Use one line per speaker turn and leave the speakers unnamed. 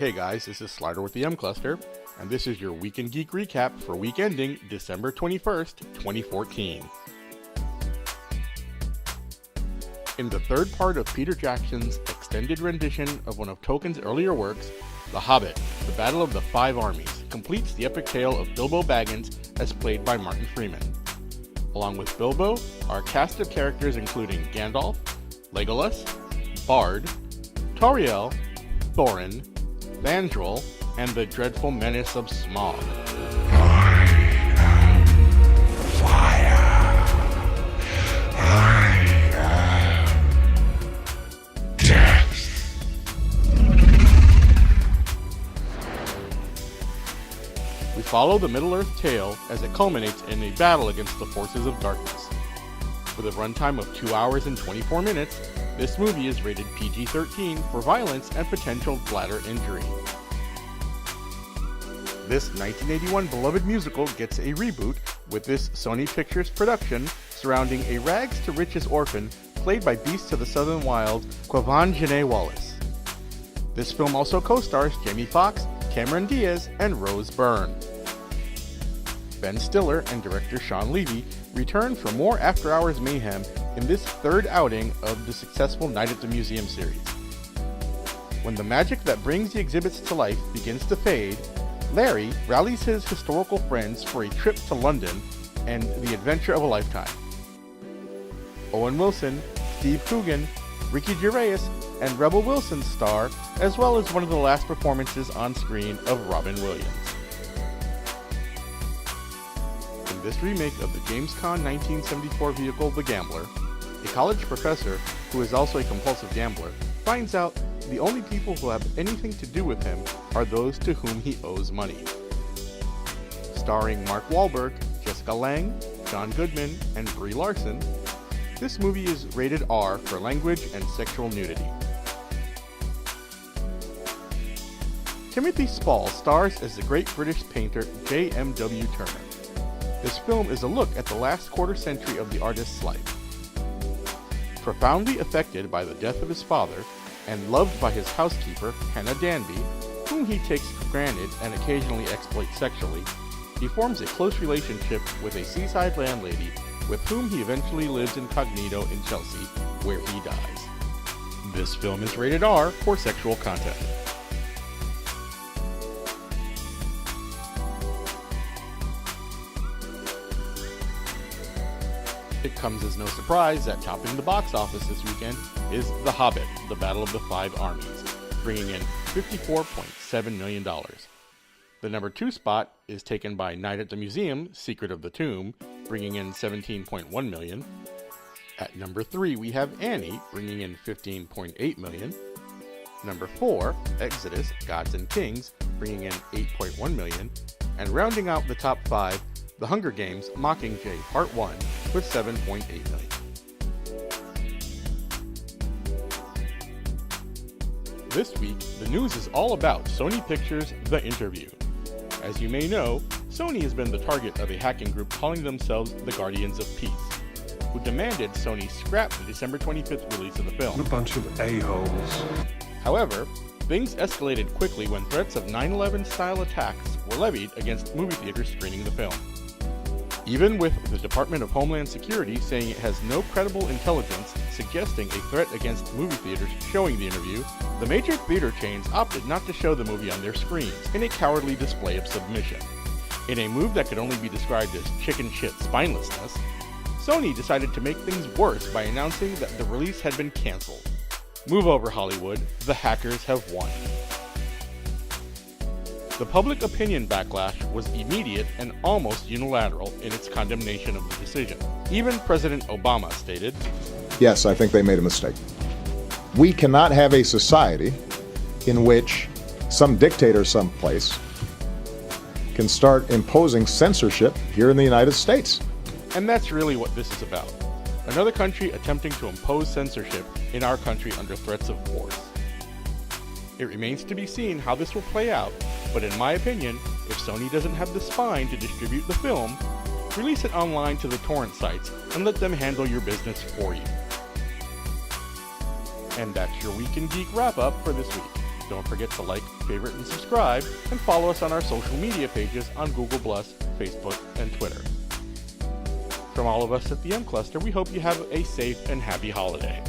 Hey guys, this is Slider with the M Cluster, and this is your Week in Geek recap for week ending December 21st, 2014. In the third part of Peter Jackson's extended rendition of one of Tolkien's earlier works, The Hobbit, The Battle of the Five Armies, completes the epic tale of Bilbo Baggins as played by Martin Freeman. Along with Bilbo, our cast of characters including Gandalf, Legolas, Bard, Tauriel, Thorin, Vandrel, and the dreadful menace of Smaug.
I am fire. I am death.
We follow the Middle-earth tale as it culminates in a battle against the forces of darkness. With a runtime of 2 hours and 24 minutes, this movie is rated PG-13 for violence and potential bladder injury. This 1981 beloved musical gets a reboot with this Sony Pictures production surrounding a rags-to-riches orphan played by Beast of the Southern Wild, Quvenzhané Wallis. This film also co-stars Jamie Foxx, Cameron Diaz, and Rose Byrne. Ben Stiller and director Sean Levy return for more after-hours mayhem in this third outing of the successful Night at the Museum series. When the magic that brings the exhibits to life begins to fade, Larry rallies his historical friends for a trip to London and the adventure of a lifetime. Owen Wilson, Steve Coogan, Ricky Gervais, and Rebel Wilson star, as well as one of the last performances on screen of Robin Williams. In this remake of the James Caan 1974 vehicle The Gambler, a college professor, who is also a compulsive gambler, finds out the only people who have anything to do with him are those to whom he owes money. Starring Mark Wahlberg, Jessica Lange, John Goodman, and Brie Larson, this movie is rated R for language and sexual nudity. Timothy Spall stars as the great British painter J.M.W. Turner. This film is a look at the last quarter century of the artist's life. Profoundly affected by the death of his father, and loved by his housekeeper, Hannah Danby, whom he takes for granted and occasionally exploits sexually, he forms a close relationship with a seaside landlady with whom he eventually lives incognito in Chelsea, where he dies. This film is rated R for sexual content. It comes as no surprise that topping the box office this weekend is The Hobbit, The Battle of the Five Armies, bringing in $54.7 million. The number 2 spot is taken by Night at the Museum, Secret of the Tomb, bringing in $17.1 million. At number 3, we have Annie, bringing in $15.8 million. Number 4, Exodus, Gods and Kings, bringing in $8.1 million. And rounding out the top 5, The Hunger Games, Mockingjay Part 1, with $7.8 million. This week, the news is all about Sony Pictures' The Interview. As you may know, Sony has been the target of a hacking group calling themselves the Guardians of Peace, who demanded Sony scrap the December 25th release of the film.
A bunch of a-holes.
However, things escalated quickly when threats of 9/11 style attacks were levied against movie theaters screening the film. Even with the Department of Homeland Security saying it has no credible intelligence suggesting a threat against movie theaters showing The Interview, the major theater chains opted not to show the movie on their screens in a cowardly display of submission. In a move that could only be described as chicken shit spinelessness, Sony decided to make things worse by announcing that the release had been canceled. Move over, Hollywood, the hackers have won. The public opinion backlash was immediate and almost unilateral in its condemnation of the decision. Even President Obama stated,
"Yes, I think they made a mistake. We cannot have a society in which some dictator someplace can start imposing censorship here in the United States."
And that's really what this is about. Another country attempting to impose censorship in our country under threats of force. It remains to be seen how this will play out, but in my opinion, if Sony doesn't have the spine to distribute the film, release it online to the torrent sites and let them handle your business for you. And that's your Week in Geek wrap-up for this week. Don't forget to like, favorite, and subscribe, and follow us on our social media pages on Google+, Facebook, and Twitter. From all of us at the M Cluster, we hope you have a safe and happy holiday.